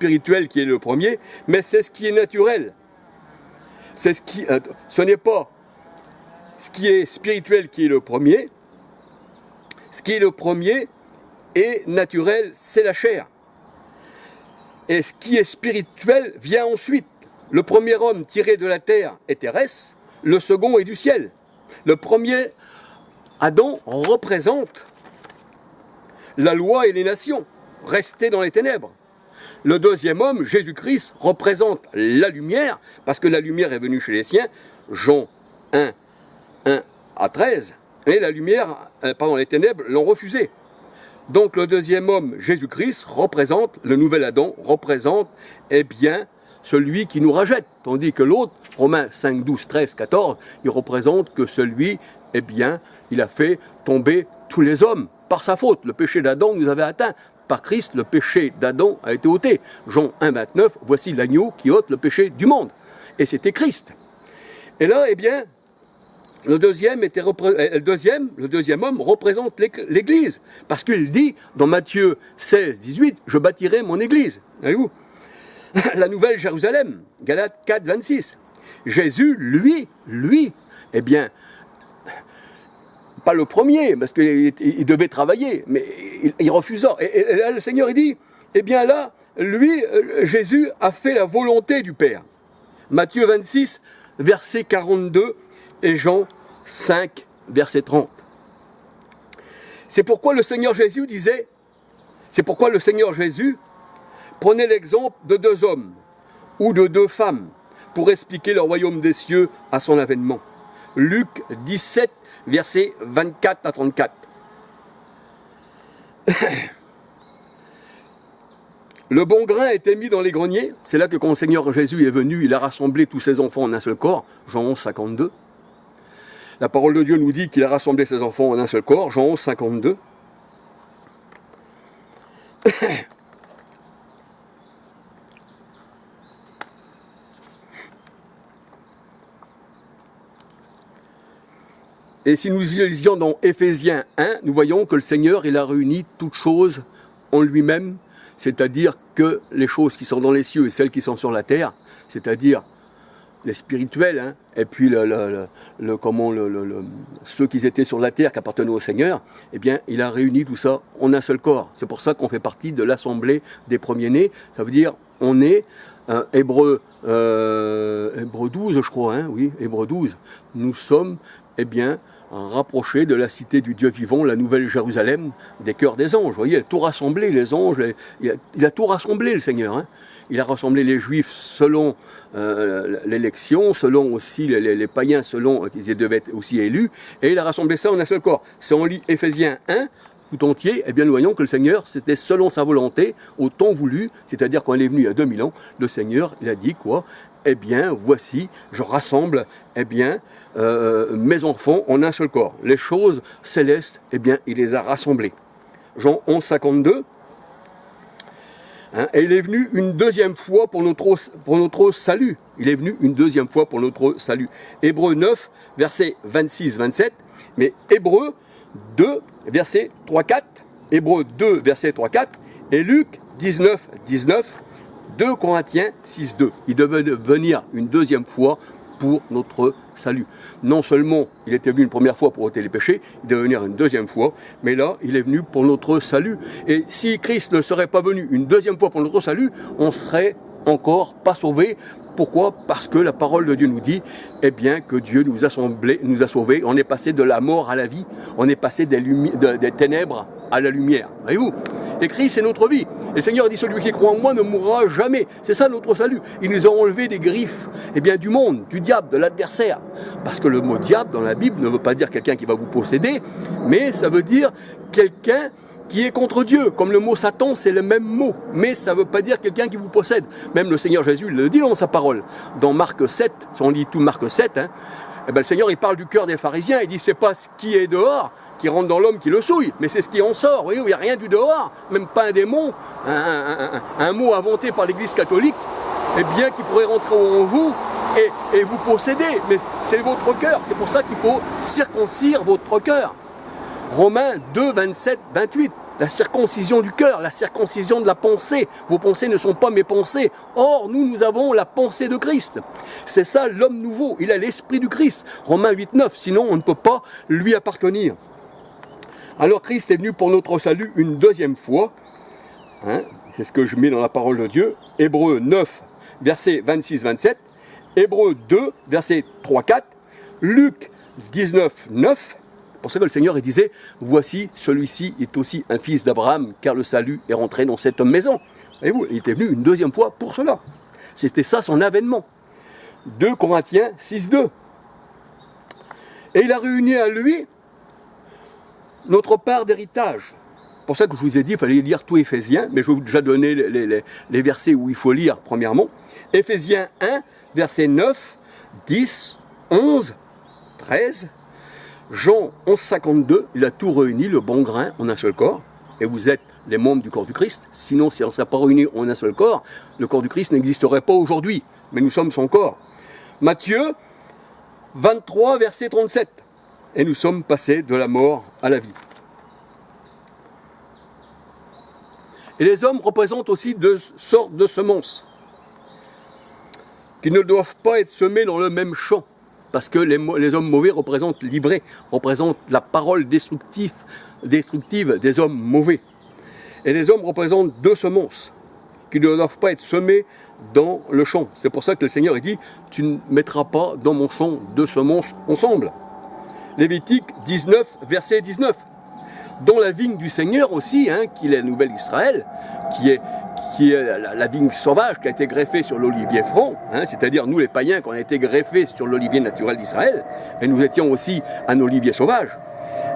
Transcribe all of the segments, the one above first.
spirituel qui est le premier, mais c'est ce qui est naturel. Ce n'est pas ce qui est spirituel qui est le premier. Ce qui est le premier et naturel, c'est la chair. Et ce qui est spirituel vient ensuite. Le premier homme tiré de la terre est terrestre, le second est du ciel. Le premier Adam représente la loi et les nations, restées dans les ténèbres. Le deuxième homme, Jésus-Christ, représente la lumière, parce que la lumière est venue chez les siens, Jean 1, 1 à 13, et la lumière, les ténèbres l'ont refusé. Donc le deuxième homme, Jésus-Christ, représente, le nouvel Adam, représente, celui qui nous rejette, tandis que l'autre, Romains 5, 12, 13, 14, il représente que celui, il a fait tomber tous les hommes par sa faute. Le péché d'Adam nous avait atteint. Par Christ, le péché d'Adam a été ôté. Jean 1, 29, voici l'agneau qui ôte le péché du monde. Et c'était Christ. Et là, le deuxième homme représente l'Église. Parce qu'il dit, dans Matthieu 16, 18, je bâtirai mon Église. Voyez-vous ? La nouvelle Jérusalem, Galates 4, 26. Jésus, lui, pas le premier, parce qu'il devait travailler, mais il refusa. Et là, le Seigneur, il dit, Jésus a fait la volonté du Père. Matthieu 26, verset 42, et Jean 5, verset 30. C'est pourquoi le Seigneur Jésus prenait l'exemple de deux hommes, ou de deux femmes, pour expliquer le royaume des cieux à son avènement. Luc 17, versets 24 à 34. Le bon grain était mis dans les greniers. C'est là que quand le Seigneur Jésus est venu, il a rassemblé tous ses enfants en un seul corps. Jean 11, 52. La parole de Dieu nous dit qu'il a rassemblé ses enfants en un seul corps. Jean 11, 52. Et si nous lisions dans Éphésiens 1, nous voyons que le Seigneur, il a réuni toutes choses en lui-même, c'est-à-dire que les choses qui sont dans les cieux et celles qui sont sur la terre, c'est-à-dire les spirituels, et puis ceux qui étaient sur la terre, qui appartenaient au Seigneur, il a réuni tout ça en un seul corps. C'est pour ça qu'on fait partie de l'assemblée des premiers-nés. Ça veut dire, on est, Hébreux 12, je crois, Hébreux 12, nous sommes, rapproché de la cité du Dieu vivant, la nouvelle Jérusalem, des cœurs des anges. Vous voyez, il a tout rassemblé, les anges, il a tout rassemblé, le Seigneur. Il a rassemblé les Juifs selon l'élection, selon aussi les païens, selon qu'ils devaient être aussi élus, et il a rassemblé ça en un seul corps. Si on lit Éphésiens 1, tout entier, nous voyons que le Seigneur, c'était selon sa volonté, au temps voulu, c'est-à-dire quand il est venu il y a 2000 ans, le Seigneur, il a dit quoi ? Voici, je rassemble, mes enfants en un seul corps. Les choses célestes, il les a rassemblées. Jean 11, 52. Et il est venu une deuxième fois pour notre salut. Il est venu une deuxième fois pour notre salut. Hébreux 9, versets 26, 27. Mais Hébreux 2, verset 3, 4. Hébreux 2, verset 3, 4. Et Luc 19, 19. 2 Corinthiens 6, 2. Il devait venir une deuxième fois pour notre salut. Non seulement il était venu une première fois pour ôter les péchés, il devait venir une deuxième fois, mais là, il est venu pour notre salut. Et si Christ ne serait pas venu une deuxième fois pour notre salut, on serait encore pas sauvés. Pourquoi ? Parce que la parole de Dieu nous dit, que Dieu nous a sauvés. On est passé de la mort à la vie. On est passé des ténèbres à la lumière. Voyez-vous ? Et Christ, c'est notre vie. Et le Seigneur dit, celui qui croit en moi ne mourra jamais. C'est ça notre salut. Il nous a enlevé des griffes, du monde, du diable, de l'adversaire. Parce que le mot diable, dans la Bible, ne veut pas dire quelqu'un qui va vous posséder, mais ça veut dire quelqu'un qui est contre Dieu. Comme le mot Satan, c'est le même mot. Mais ça ne veut pas dire quelqu'un qui vous possède. Même le Seigneur Jésus le dit dans sa parole. Dans Marc 7, si on lit tout Marc 7, le Seigneur, il parle du cœur des pharisiens. Il dit, c'est pas ce qui est dehors qui rentre dans l'homme qui le souille, mais c'est ce qui en sort. Vous voyez, il n'y a rien du dehors, même pas un démon, un mot inventé par l'Église catholique, qui pourrait rentrer en vous et vous posséder. Mais c'est votre cœur. C'est pour ça qu'il faut circoncire votre cœur. Romains 2, 27, 28. la circoncision du cœur, la circoncision de la pensée. Vos pensées ne sont pas mes pensées. Or, nous avons la pensée de Christ. C'est ça l'homme nouveau. Il a l'esprit du Christ. Romains 8,9. Sinon, on ne peut pas lui appartenir. Alors, Christ est venu pour notre salut une deuxième fois. C'est ce que je mets dans la parole de Dieu. Hébreux 9, versets 26-27. Hébreux 2, versets 3-4. Luc 19, 9. C'est pour ça que le Seigneur il disait, voici, celui-ci est aussi un fils d'Abraham, car le salut est rentré dans cette maison. Voyez-vous, il était venu une deuxième fois pour cela. C'était ça son avènement. 2 Corinthiens 6, 2. Et il a réuni à lui notre part d'héritage. C'est pour ça que je vous ai dit, il fallait lire tout Éphésiens, mais je vais vous déjà donner les versets où il faut lire, premièrement. Éphésiens 1, versets 9, 10, 11, 13. Jean 11, 52, il a tout réuni, le bon grain, en un seul corps. Et vous êtes les membres du corps du Christ. Sinon, si on ne serait pas réunis en un seul corps, le corps du Christ n'existerait pas aujourd'hui. Mais nous sommes son corps. Matthieu 23, verset 37. Et nous sommes passés de la mort à la vie. Et les hommes représentent aussi deux sortes de semences qui ne doivent pas être semées dans le même champ. Parce que les hommes mauvais représentent l'ivrée, représentent la parole destructive des hommes mauvais. Et les hommes représentent deux semences qui ne doivent pas être semées dans le champ. C'est pour ça que le Seigneur dit, tu ne mettras pas dans mon champ deux semences ensemble. Lévitique 19, verset 19. Dans la vigne du Seigneur aussi, qui est la nouvelle Israël, qui est la vigne sauvage qui a été greffée sur l'olivier franc, c'est-à-dire nous les païens qui on a été greffés sur l'olivier naturel d'Israël, et nous étions aussi un olivier sauvage,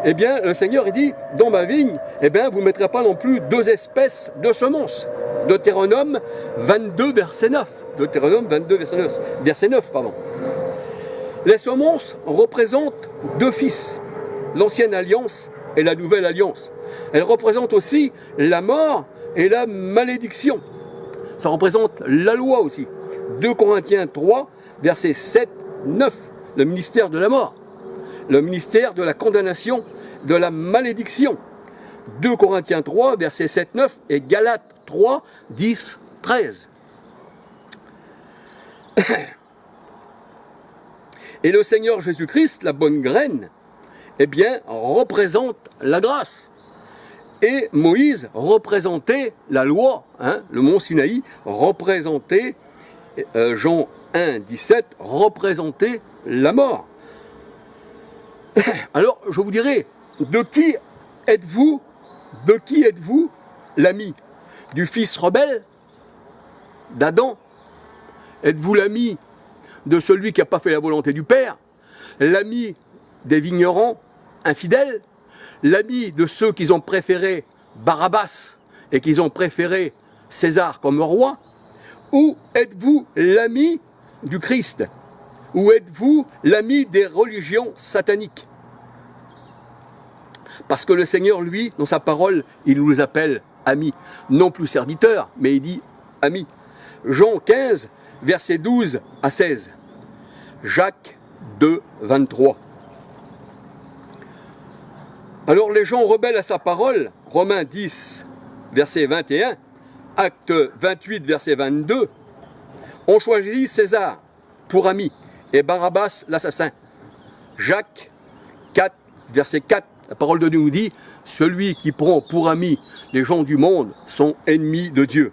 eh bien le Seigneur il dit, dans ma vigne, eh bien vous ne mettrez pas non plus deux espèces de semences. Deutéronome 22, verset 9. Deutéronome 22, verset 9, pardon. Les semences représentent deux fils, l'ancienne alliance et la nouvelle alliance. Elles représentent aussi la mort et la malédiction. Ça représente la loi aussi. 2 Corinthiens 3, versets 7, 9. Le ministère de la mort. Le ministère de la condamnation, de la malédiction. 2 Corinthiens 3, versets 7, 9. Et Galates 3, 10, 13. Et le Seigneur Jésus-Christ, la bonne graine, eh bien, représente la grâce. Et Moïse représentait la loi, le mont Sinaï représentait, Jean 1, 17, représentait la mort. Alors, je vous dirais, de qui êtes-vous l'ami? Du fils rebelle d'Adam? Êtes-vous l'ami de celui qui n'a pas fait la volonté du Père? L'ami des vignerons infidèles? L'ami de ceux qui ont préféré Barabbas et qui ont préféré César comme roi? Ou êtes-vous l'ami du Christ? Ou êtes-vous l'ami des religions sataniques? Parce que le Seigneur, lui, dans sa parole, il nous appelle amis. Non plus serviteurs, mais il dit amis. Jean 15, versets 12 à 16. Jacques 2, 23. Alors les gens rebelles à sa parole, Romains 10, verset 21, Actes 28, verset 22, ont choisi César pour ami et Barabbas l'assassin. Jacques 4, verset 4, la parole de Dieu nous dit, celui qui prend pour ami les gens du monde sont ennemis de Dieu.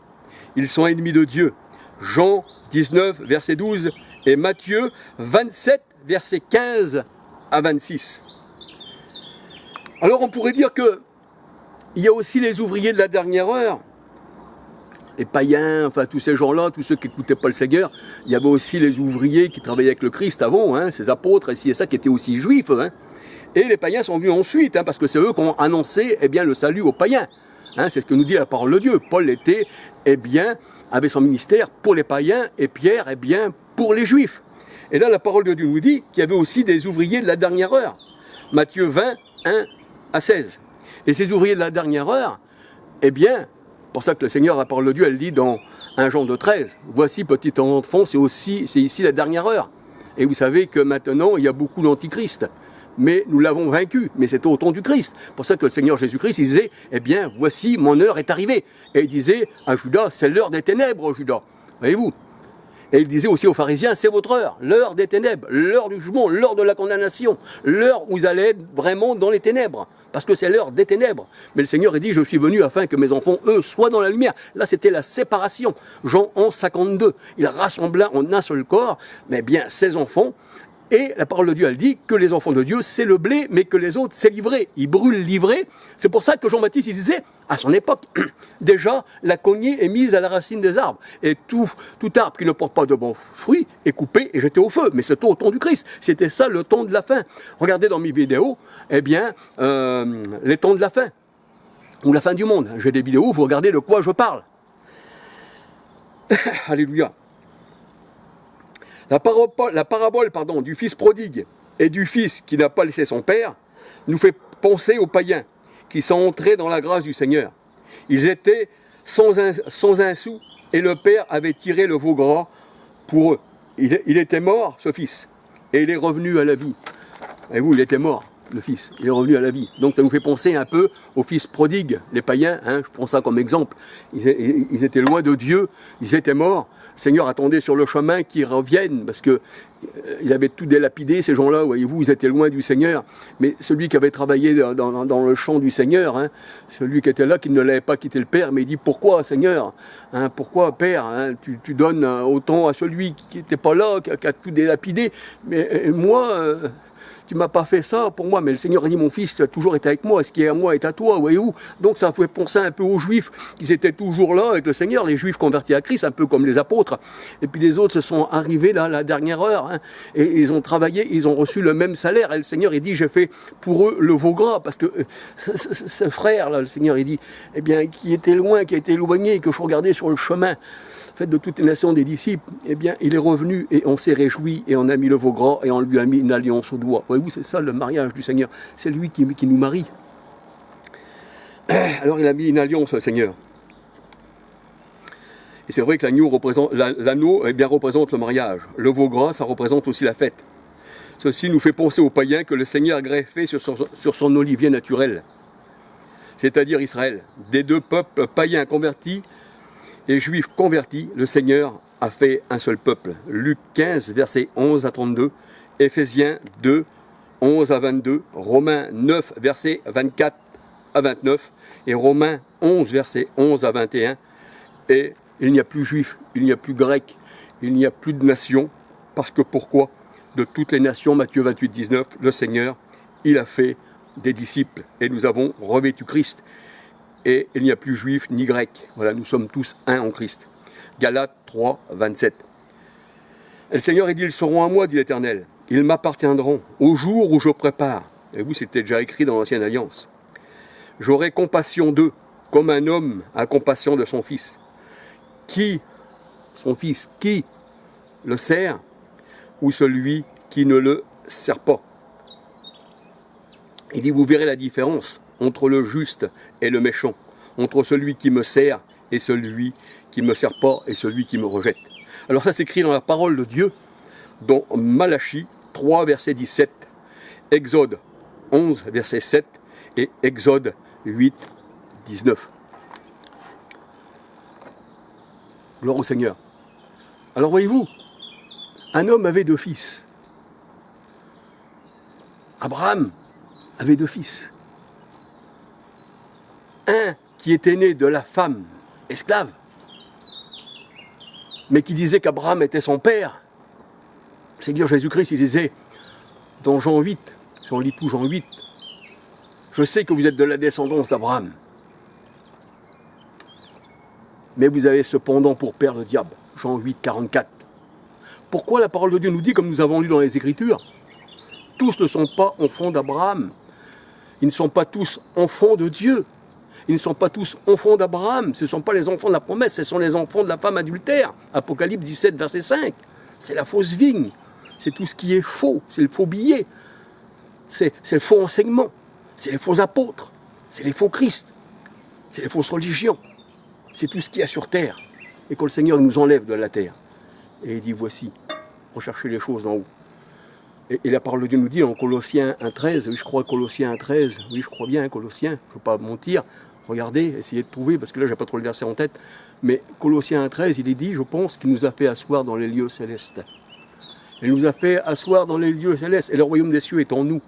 Ils sont ennemis de Dieu. Jean 19, verset 12 et Matthieu 27, verset 15 à 26. Alors on pourrait dire que il y a aussi les ouvriers de la dernière heure, les païens, enfin tous ces gens-là, tous ceux qui n'écoutaient pas le Seigneur. Il y avait aussi les ouvriers qui travaillaient avec le Christ avant, ces apôtres, et ci et ça, qui étaient aussi juifs. Et les païens sont venus ensuite, parce que c'est eux qui ont annoncé le salut aux païens. C'est ce que nous dit la parole de Dieu. Paul était, avait son ministère pour les païens, et Pierre, pour les juifs. Et là, la parole de Dieu nous dit qu'il y avait aussi des ouvriers de la dernière heure. Matthieu 20, 1 à 16. Et ces ouvriers de la dernière heure, pour ça que le Seigneur, la parole de Dieu, elle dit dans 1 Jean 2, 13, voici petit enfant, c'est ici la dernière heure. Et vous savez que maintenant, il y a beaucoup d'antichrists. mais nous l'avons vaincu. Mais c'était au temps du Christ. C'est pour ça que le Seigneur Jésus-Christ, il disait, eh bien, voici, mon heure est arrivée. Et il disait à Judas, c'est l'heure des ténèbres, Judas. Voyez-vous? Et il disait aussi aux pharisiens, c'est votre heure, l'heure des ténèbres, l'heure du jugement, l'heure de la condamnation, l'heure où vous allez être vraiment dans les ténèbres, parce que c'est l'heure des ténèbres. Mais le Seigneur a dit, je suis venu afin que mes enfants, eux, soient dans la lumière. Là, c'était la séparation. Jean 11, 52. Il rassembla en un seul corps, mais bien, ses enfants. Et la parole de Dieu, elle dit que les enfants de Dieu, c'est le blé, mais que les autres, c'est l'ivrée. Ils brûlent l'ivrée. C'est pour ça que Jean-Baptiste, il disait, à son époque, déjà, la cognée est mise à la racine des arbres. Et tout arbre qui ne porte pas de bons fruits est coupé et jeté au feu. Mais c'est au temps du Christ. C'était ça le temps de la fin. Regardez dans mes vidéos, eh bien, les temps de la fin. Ou la fin du monde. J'ai des vidéos, vous regardez de quoi je parle. Alléluia. La parabole du fils prodigue et du fils qui n'a pas laissé son père nous fait penser aux païens qui sont entrés dans la grâce du Seigneur. Ils étaient sans un sou et le père avait tiré le veau gras pour eux. Il était mort, ce fils, et il est revenu à la vie. Et vous, il était mort, le fils, il est revenu à la vie. Donc ça nous fait penser un peu aux fils prodigues, les païens, hein, je prends ça comme exemple. Ils étaient loin de Dieu, ils étaient morts. Le Seigneur attendait sur le chemin qu'ils reviennent, parce que ils avaient tout délapidé, ces gens-là, voyez-vous, ils étaient loin du Seigneur. Mais celui qui avait travaillé dans le champ du Seigneur, hein, celui qui était là, qui ne l'avait pas quitté le Père, mais il dit, pourquoi, Seigneur, hein, pourquoi, Père, hein, tu donnes autant à celui qui n'était pas là, qui a tout délapidé, mais moi... tu m'as pas fait ça pour moi, mais le Seigneur a dit, mon fils, tu as toujours été avec moi, ce qui est à moi est à toi, voyez-vous. Donc ça fait penser un peu aux Juifs, qui étaient toujours là avec le Seigneur, les Juifs convertis à Christ, un peu comme les apôtres. Et puis les autres se sont arrivés là, à la dernière heure, hein, et ils ont travaillé, ils ont reçu le même salaire, et le Seigneur, il dit, j'ai fait pour eux le veau gras, parce que ce frère, là, le Seigneur, il dit, eh bien, qui était loin, qui a été éloigné, que je regardais sur le chemin, fait de toutes les nations des disciples, eh bien, il est revenu et on s'est réjoui et on a mis le veau gras et on lui a mis une alliance au doigt. Voyez-vous, c'est ça le mariage du Seigneur. C'est lui qui nous marie. Alors il a mis une alliance au Seigneur. Et c'est vrai que l'agneau représente le mariage. Le veau gras, ça représente aussi la fête. Ceci nous fait penser aux païens que le Seigneur a greffé sur son olivier naturel, c'est-à-dire Israël. Des deux peuples païens convertis et juifs convertis, le Seigneur a fait un seul peuple. Luc 15, versets 11 à 32, Éphésiens 2, 11 à 22, Romains 9, versets 24 à 29, et Romains 11, versets 11 à 21. Et il n'y a plus juifs, il n'y a plus grecs, il n'y a plus de nations, parce que pourquoi? De toutes les nations, Matthieu 28, 19, le Seigneur, il a fait des disciples, et nous avons revêtu Christ. Et il n'y a plus juif ni grec. Voilà, nous sommes tous un en Christ. Galates 3, 27. Et le Seigneur, il dit, ils seront à moi, dit l'Éternel. Ils m'appartiendront au jour où je prépare. Et vous, c'était déjà écrit dans l'Ancienne Alliance. J'aurai compassion d'eux, comme un homme a compassion de son fils. Qui, son fils, qui le sert, ou celui qui ne le sert pas? Il dit, vous verrez la différence entre le juste et le méchant, entre celui qui me sert et celui qui ne me sert pas et celui qui me rejette. Alors ça s'écrit dans la parole de Dieu, dans Malachie 3, verset 17, Exode 11, verset 7 et Exode 8, 19. Gloire au Seigneur. Alors voyez-vous, un homme avait deux fils. Abraham avait deux fils. Un qui était né de la femme esclave, mais qui disait qu'Abraham était son père. Le Seigneur Jésus-Christ, il disait, dans Jean 8, si on lit tout Jean 8, je sais que vous êtes de la descendance d'Abraham, mais vous avez cependant pour père le diable. Jean 8, 44. Pourquoi la parole de Dieu nous dit, comme nous avons lu dans les Écritures, tous ne sont pas enfants d'Abraham, ils ne sont pas tous enfants de Dieu. Ils ne sont pas tous enfants d'Abraham, ce ne sont pas les enfants de la promesse, ce sont les enfants de la femme adultère. Apocalypse 17, verset 5. C'est la fausse vigne, c'est tout ce qui est faux, c'est le faux billet, c'est le faux enseignement, c'est les faux apôtres, c'est les faux Christ, c'est les fausses religions, c'est tout ce qu'il y a sur terre. Et quand le Seigneur nous enlève de la terre, et il dit, voici, recherchez les choses d'en haut. Et la parole de Dieu nous dit en Colossiens 1,13, oui je crois Colossiens 1,13, oui je crois bien Colossiens, je ne veux pas mentir, regardez, essayez de trouver, parce que là j'ai pas trop le verset en tête, mais Colossiens 1,13, il est dit, je pense, qu'il nous a fait asseoir dans les lieux célestes. Il nous a fait asseoir dans les lieux célestes, et le royaume des cieux est en nous.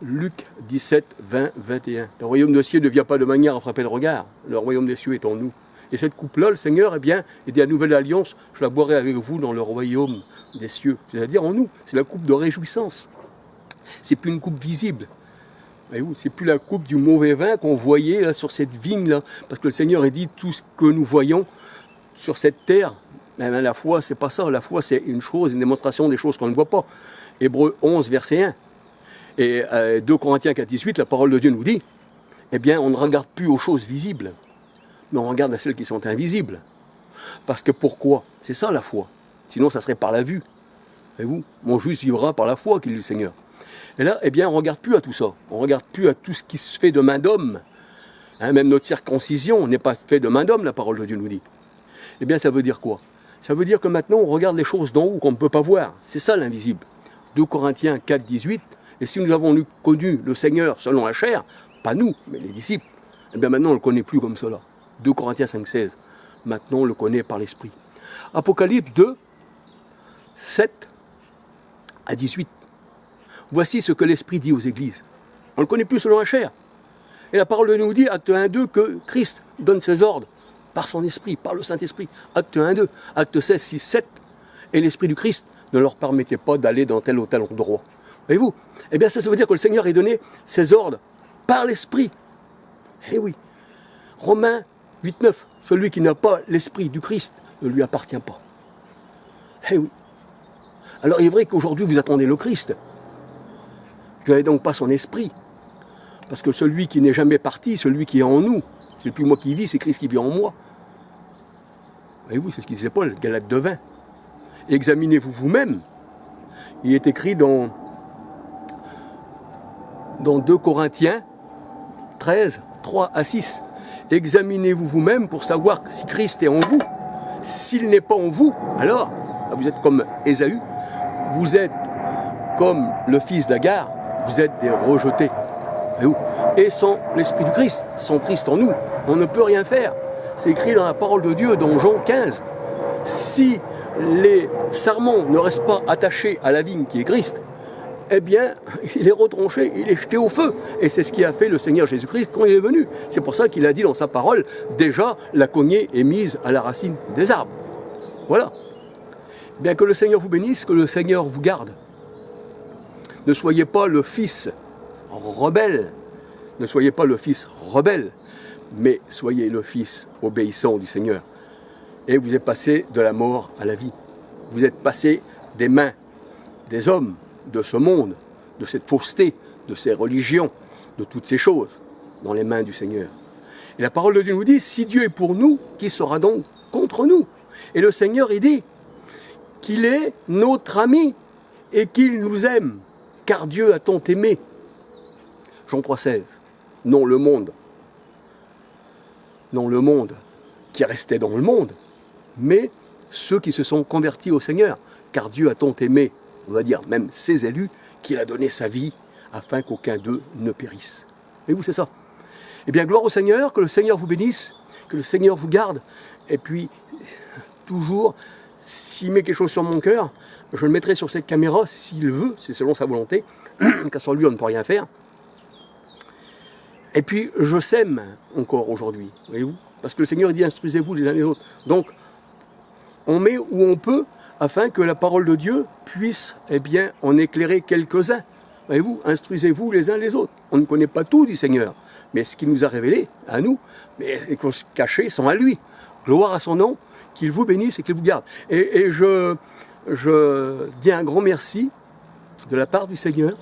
Luc 17, 20, 21. Le royaume des cieux ne vient pas de manière à frapper le regard, le royaume des cieux est en nous. Et cette coupe-là, le Seigneur, eh bien, et dit à la nouvelle alliance, je la boirai avec vous dans le royaume des cieux. C'est-à-dire en nous, c'est la coupe de réjouissance. C'est plus une coupe visible. Voyez-vous, c'est plus la coupe du mauvais vin qu'on voyait là, sur cette vigne-là. Parce que le Seigneur a dit tout ce que nous voyons sur cette terre. Même la foi, c'est pas ça. La foi, c'est une chose, une démonstration des choses qu'on ne voit pas. Hébreux 11, verset 1. Et 2 Corinthiens 4, 18, la parole de Dieu nous dit, eh bien, on ne regarde plus aux choses visibles, mais on regarde à celles qui sont invisibles. Parce que pourquoi? C'est ça la foi. Sinon, ça serait par la vue. Voyez-vous, mon juste vivra par la foi, qu'il dit le Seigneur. Et là, eh bien, on ne regarde plus à tout ça. On ne regarde plus à tout ce qui se fait de main d'homme. Hein, même notre circoncision n'est pas faite de main d'homme, la parole de Dieu nous dit. Eh bien, ça veut dire quoi? Ça veut dire que maintenant, on regarde les choses d'en haut qu'on ne peut pas voir. C'est ça l'invisible. 2 Corinthiens 4, 18. Et si nous avons connu le Seigneur selon la chair, pas nous, mais les disciples, eh bien maintenant, on ne le connaît plus comme cela. 2 Corinthiens 5, 16. Maintenant, on le connaît par l'Esprit. Apocalypse 2, 7 à 18. Voici ce que l'Esprit dit aux églises. On ne le connaît plus selon la chair. Et la parole de Dieu nous dit, acte 1, 2, que Christ donne ses ordres par son Esprit, par le Saint-Esprit. Acte 1, 2, acte 16, 6, 7. Et l'Esprit du Christ ne leur permettait pas d'aller dans tel ou tel endroit. Voyez-vous? Eh bien, ça veut dire que le Seigneur a donné ses ordres par l'Esprit. Eh oui. Romains 8, 9. Celui qui n'a pas l'Esprit du Christ ne lui appartient pas. Eh oui. Alors, il est vrai qu'aujourd'hui, vous attendez le Christ. Vous n'avez donc pas son esprit. Parce que celui qui n'est jamais parti, celui qui est en nous, c'est plus moi qui vis, c'est Christ qui vit en moi. Voyez-vous, c'est ce qu'il disait Paul, Galates 2:20. Examinez-vous vous-même. Il est écrit dans 2 Corinthiens 13, 3 à 6. Examinez-vous vous-même pour savoir si Christ est en vous. S'il n'est pas en vous, alors, vous êtes comme Ésaü, vous êtes comme le fils d'Agar, vous êtes des rejetés. Et sans l'Esprit du Christ, sans Christ en nous, on ne peut rien faire. C'est écrit dans la parole de Dieu, dans Jean 15. Si les sarments ne restent pas attachés à la vigne qui est Christ, eh bien, il est retranché, il est jeté au feu. Et c'est ce qui a fait le Seigneur Jésus-Christ quand il est venu. C'est pour ça qu'il a dit dans sa parole, déjà, la cognée est mise à la racine des arbres. Voilà. Bien que le Seigneur vous bénisse, que le Seigneur vous garde. Ne soyez pas le fils rebelle. Ne soyez pas le fils rebelle, mais soyez le fils obéissant du Seigneur. Et vous êtes passé de la mort à la vie. Vous êtes passé des mains des hommes, de ce monde, de cette fausseté, de ces religions, de toutes ces choses, dans les mains du Seigneur. Et la parole de Dieu nous dit, si Dieu est pour nous, qui sera donc contre nous? Et le Seigneur, il dit qu'il est notre ami et qu'il nous aime, car Dieu a tant aimé. Jean 3,16. Non le monde qui restait dans le monde, mais ceux qui se sont convertis au Seigneur, car Dieu a tant aimé, on va dire même ses élus, qu'il a donné sa vie afin qu'aucun d'eux ne périsse. Et vous, c'est ça. Eh bien, gloire au Seigneur, que le Seigneur vous bénisse, que le Seigneur vous garde, et puis, toujours, s'il met quelque chose sur mon cœur, je le mettrai sur cette caméra, s'il veut, c'est selon sa volonté, car sans lui, on ne peut rien faire. Et puis, je sème encore aujourd'hui, voyez-vous, parce que le Seigneur dit, instruisez-vous les uns les autres. Donc, on met où on peut, afin que la parole de Dieu puisse, eh bien, en éclairer quelques-uns. Voyez-vous, instruisez-vous les uns les autres. On ne connaît pas tout du Seigneur, mais ce qu'il nous a révélé, à nous, mais les choses cachées sont à lui. Gloire à son nom, qu'il vous bénisse et qu'il vous garde. Et je dis un grand merci de la part du Seigneur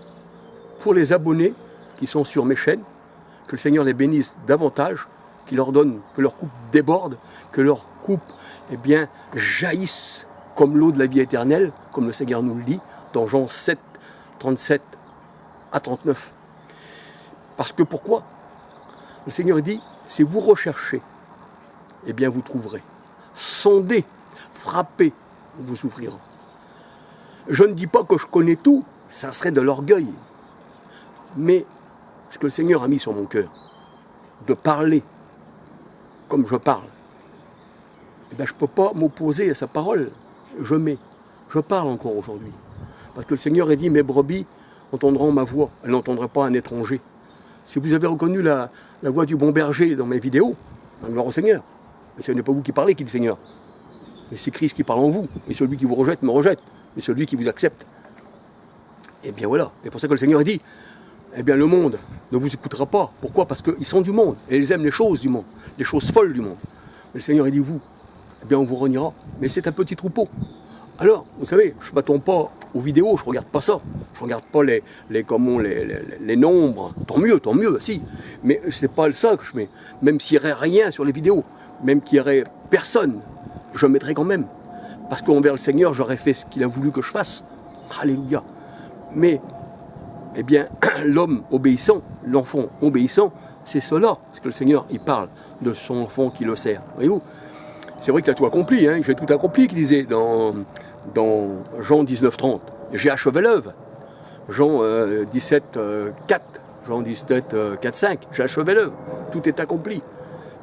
pour les abonnés qui sont sur mes chaînes, que le Seigneur les bénisse davantage, qu'il leur donne, que leur coupe déborde, que leur coupe, eh bien, jaillisse comme l'eau de la vie éternelle, comme le Seigneur nous le dit, dans Jean 7, 37 à 39. Parce que pourquoi? Le Seigneur dit, si vous recherchez, eh bien vous trouverez. Sondez, frappez, vous ouvrirez. Je ne dis pas que je connais tout, ça serait de l'orgueil. Mais ce que le Seigneur a mis sur mon cœur, de parler comme je parle, eh bien, je ne peux pas m'opposer à sa parole. Je parle encore aujourd'hui. Parce que le Seigneur a dit, mes brebis entendront ma voix, elles n'entendraient pas un étranger. Si vous avez reconnu la voix du bon berger dans mes vidéos, gloire au Seigneur. Mais ce n'est pas vous qui parlez, qui est le Seigneur. Mais c'est Christ qui parle en vous. Et celui qui vous rejette, me rejette. Mais celui qui vous accepte. Et bien voilà. C'est pour ça que le Seigneur a dit, eh bien le monde ne vous écoutera pas. Pourquoi? Parce qu'ils sont du monde. Et ils aiment les choses du monde. Les choses folles du monde. Mais le Seigneur a dit, vous, eh bien on vous reniera. Mais c'est un petit troupeau. Alors, vous savez, je ne m'attends pas aux vidéos, je ne regarde pas ça. Je ne regarde pas les nombres. Tant mieux, si. Mais ce n'est pas ça que je mets. Même s'il n'y aurait rien sur les vidéos, même qu'il n'y aurait personne, je mettrais quand même. Parce qu'envers le Seigneur, j'aurais fait ce qu'il a voulu que je fasse. Alléluia. Mais, eh bien, l'homme obéissant, l'enfant obéissant, c'est cela. Parce que le Seigneur, il parle de son enfant qui le sert. Voyez-vous? C'est vrai qu'il a tout accompli, hein. J'ai tout accompli, qu'il disait dans Jean 19,30. J'ai achevé l'œuvre. Jean 17,4. Jean 17,4,5. J'ai achevé l'œuvre. Tout est accompli.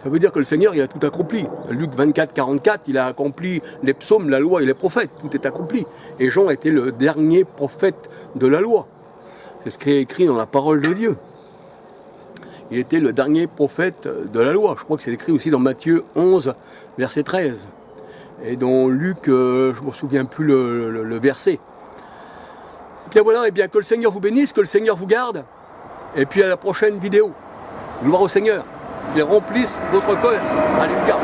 Ça veut dire que le Seigneur, il a tout accompli. Luc 24,44, il a accompli les psaumes, la loi et les prophètes. Tout est accompli. Et Jean était le dernier prophète de la loi. C'est ce qui est écrit dans la parole de Dieu. Il était le dernier prophète de la loi. Je crois que c'est écrit aussi dans Matthieu 11, verset 13. Et dans Luc, je ne me souviens plus le verset. Et bien voilà, et bien que le Seigneur vous bénisse, que le Seigneur vous garde. Et puis à la prochaine vidéo. Gloire au Seigneur. Qu'il remplisse votre cœur. Alléluia.